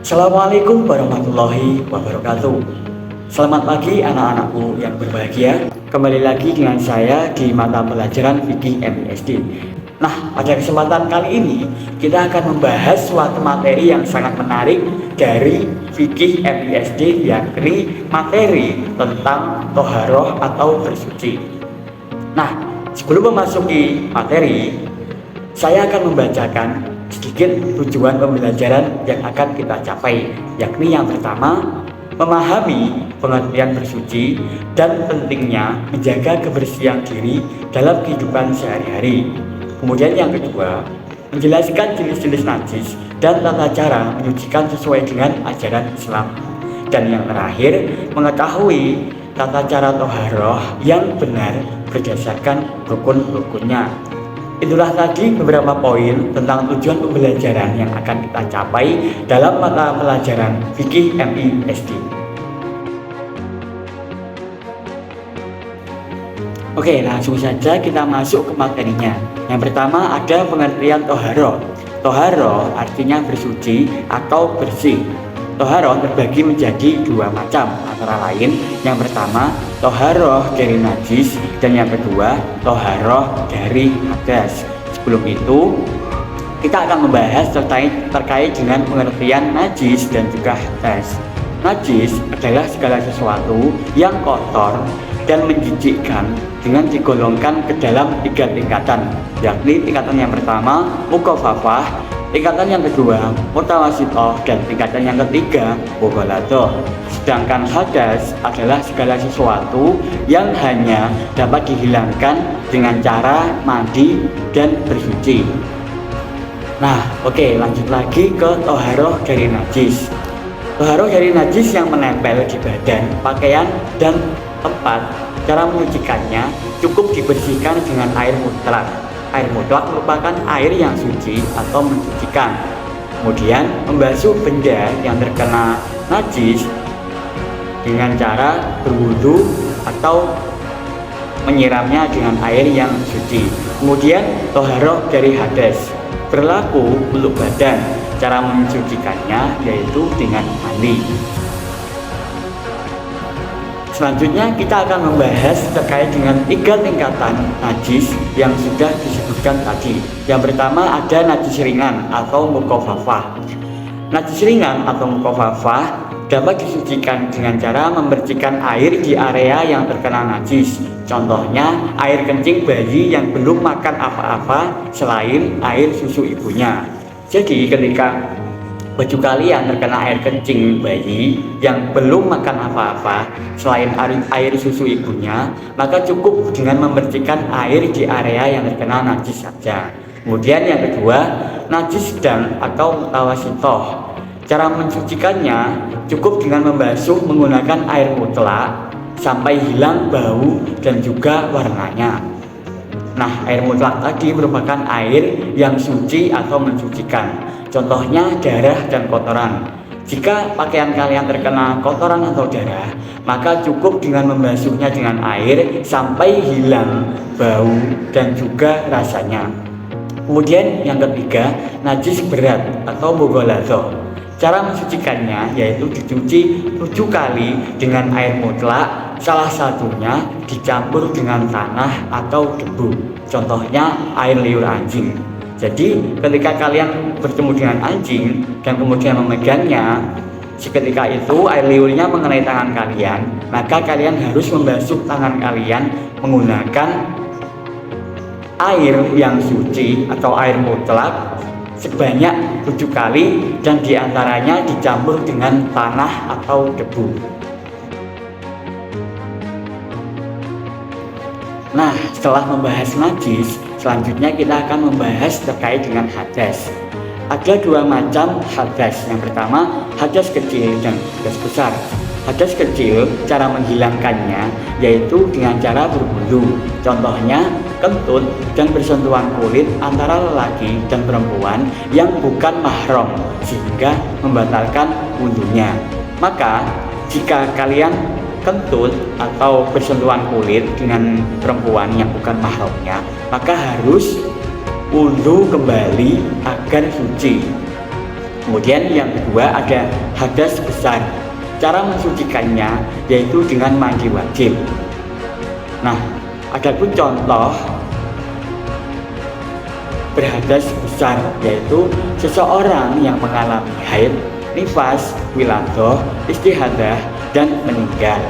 Assalamualaikum warahmatullahi wabarakatuh. Selamat pagi anak-anakku yang berbahagia. Kembali lagi dengan saya di mata pelajaran Fikih MISD. Nah, pada kesempatan kali ini kita akan membahas suatu materi yang sangat menarik dari Fikih MISD, yakni materi tentang toharoh atau bersuci. Nah, sebelum memasuki materi, saya akan membacakan sedikit tujuan pembelajaran yang akan kita capai, yakni yang pertama, memahami pengertian bersuci dan pentingnya menjaga kebersihan diri dalam kehidupan sehari-hari. Kemudian yang kedua, menjelaskan jenis-jenis najis dan tata cara menyucikan sesuai dengan ajaran Islam. Dan yang terakhir, mengetahui tata cara toharoh yang benar berdasarkan rukun-rukunnya. Itulah tadi beberapa poin tentang tujuan pembelajaran yang akan kita capai dalam mata pelajaran Fikih MISD. Oke, langsung saja kita masuk ke materinya. Yang pertama ada pengertian toharoh. Toharoh artinya bersuci atau bersih. Toharoh terbagi menjadi dua macam, antara lain yang pertama toharoh dari najis dan yang kedua toharoh dari hadas. Sebelum itu kita akan membahas terkait dengan pengertian najis dan juga hadas. Najis adalah segala sesuatu yang kotor dan menjijikkan dengan digolongkan ke dalam tiga tingkatan, yakni tingkatan yang pertama mukhafafah, tingkatan yang kedua mutawasitoh, dan tingkatan yang ketiga mughaladoh. Sedangkan hadas adalah segala sesuatu yang hanya dapat dihilangkan dengan cara mandi dan bersuci. Nah, oke, lanjut lagi ke toharoh dari najis. Toharoh dari najis yang menempel di badan, pakaian, dan tempat. Cara menyucikannya cukup dibersihkan dengan air mutlak. Air mutlak merupakan air yang suci atau mensucikan. Kemudian membasuh benda yang terkena najis dengan cara berwudu atau menyiramnya dengan air yang suci. Kemudian toharoh dari hadas berlaku untuk badan. Cara mensucikannya yaitu dengan mandi. Selanjutnya kita akan membahas terkait dengan tiga tingkatan najis yang sudah disebutkan tadi. Yang pertama ada najis ringan atau mukhafafah. Najis ringan atau mukhafafah dapat disucikan dengan cara membersihkan air di area yang terkena najis. Contohnya air kencing bayi yang belum makan apa-apa selain air susu ibunya. Jadi ketika baju kalian terkena air kencing bayi yang belum makan apa-apa selain air susu ibunya, maka cukup dengan membersihkan air di area yang terkena najis saja. Kemudian yang kedua, najis sedang atau mutawasitoh. Cara mensucikannya cukup dengan membasuh menggunakan air mutlak sampai hilang bau dan juga warnanya. Nah, air mutlak tadi merupakan air yang suci atau mensucikan. Contohnya darah dan kotoran. Jika pakaian kalian terkena kotoran atau darah, maka cukup dengan membasuhnya dengan air sampai hilang bau dan juga rasanya. Kemudian yang ketiga, najis berat atau mughaladoh. Cara mensucikannya yaitu dicuci 7 kali dengan air mutlak, salah satunya dicampur dengan tanah atau debu. Contohnya air liur anjing. Jadi ketika kalian bertemu dengan anjing dan kemudian memegangnya, seketika itu air liurnya mengenai tangan kalian, maka kalian harus membasuh tangan kalian menggunakan air yang suci atau air mutlak sebanyak 7 kali dan diantaranya dicampur dengan tanah atau debu. Nah, setelah membahas najis, selanjutnya kita akan membahas terkait dengan hadas. Ada dua macam hadas. Yang pertama, hadas kecil dan hadas besar. Hadas kecil, cara menghilangkannya yaitu dengan cara berwudu. Contohnya, kentut dan bersentuhan kulit antara lelaki dan perempuan yang bukan mahram sehingga membatalkan wudunya. Maka, jika kalian kentut atau bersentuhan kulit dengan perempuan yang bukan mahramnya, maka harus wudu kembali agar suci. Kemudian yang kedua ada hadas besar. Cara mensucikannya yaitu dengan mandi wajib. Nah, adapun contoh berhadas besar yaitu seseorang yang mengalami haid, nifas, wiladah, istihadah, dan meninggal,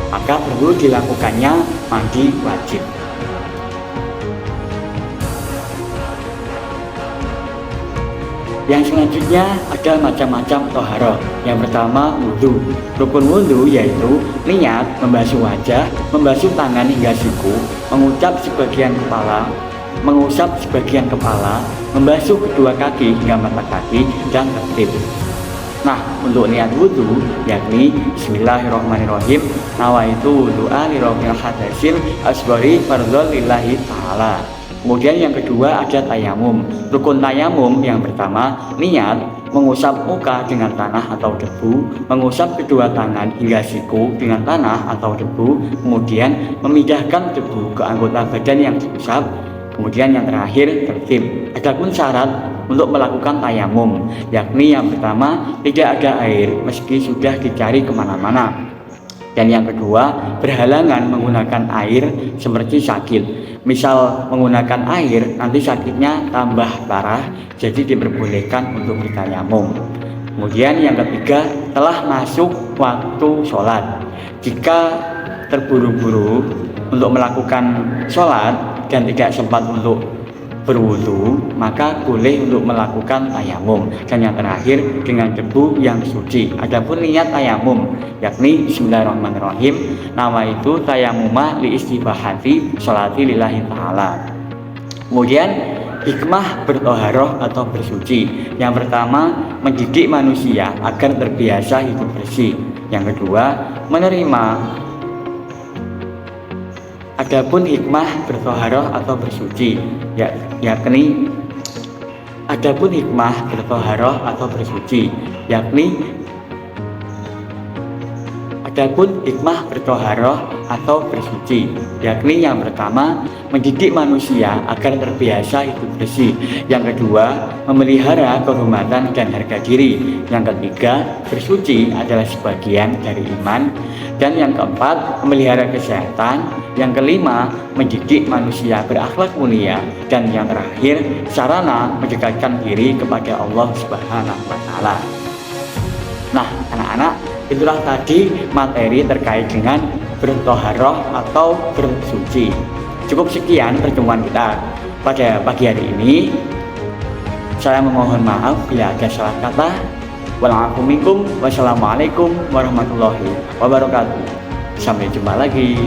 maka perlu dilakukannya mandi wajib. Yang selanjutnya ada macam-macam toharoh. Yang pertama wudhu. Rukun wudhu yaitu niat, membasuh wajah, membasuh tangan hingga siku, mengucap sebagian kepala, mengusap sebagian kepala, membasuh kedua kaki hingga mata kaki, dan tertib. Nah, untuk niat wudhu yakni Bismillahirrahmanirrahim, nawaitu wudu'a li raf'il hadasil asghari fardhon lillahi ta'ala. Kemudian yang kedua ada tayamum. Rukun tayamum yang pertama niat, mengusap muka dengan tanah atau debu, mengusap kedua tangan hingga siku dengan tanah atau debu, kemudian memindahkan debu ke anggota badan yang diusap, kemudian yang terakhir tertib. Adapun syarat untuk melakukan tayamum yakni yang pertama tidak ada air meski sudah dicari kemana-mana, dan yang kedua berhalangan menggunakan air seperti sakit. Misal menggunakan air nanti sakitnya tambah parah, jadi diperbolehkan untuk bertayamum. Kemudian yang ketiga telah masuk waktu sholat. Jika terburu-buru untuk melakukan sholat dan tidak sempat untuk berwudu, maka boleh untuk melakukan tayamum. Dan yang terakhir dengan debu yang suci. Adapun niat tayamum yakni Bismillahirrahmanirrahim, nawaitu tayamuma li istibahati sholati lillahi ta'ala. Kemudian hikmah bertoharoh atau bersuci. Yang pertama mendidik manusia agar terbiasa hidup bersih. Yang kedua menerima. Adapun hikmah bertoharoh atau bersuci yakni adapun hikmah bertoharoh atau bersuci yakni adapun hikmah bertoharoh atau bersuci yakni yang pertama mendidik manusia agar terbiasa hidup bersih, yang kedua memelihara kehormatan dan harga diri, yang ketiga bersuci adalah sebagian dari iman, dan yang keempat memelihara kesehatan, yang kelima mendidik manusia berakhlak mulia, dan yang terakhir sarana mendekatkan diri kepada Allah Subhanahu wa Ta'ala. Nah, anak-anak, itulah tadi materi terkait dengan bertoharoh atau bersuci. Cukup sekian pertemuan kita pada pagi hari ini. Saya memohon maaf bila ada salah kata. Wassalamualaikum warahmatullahi wabarakatuh. Sampai jumpa lagi.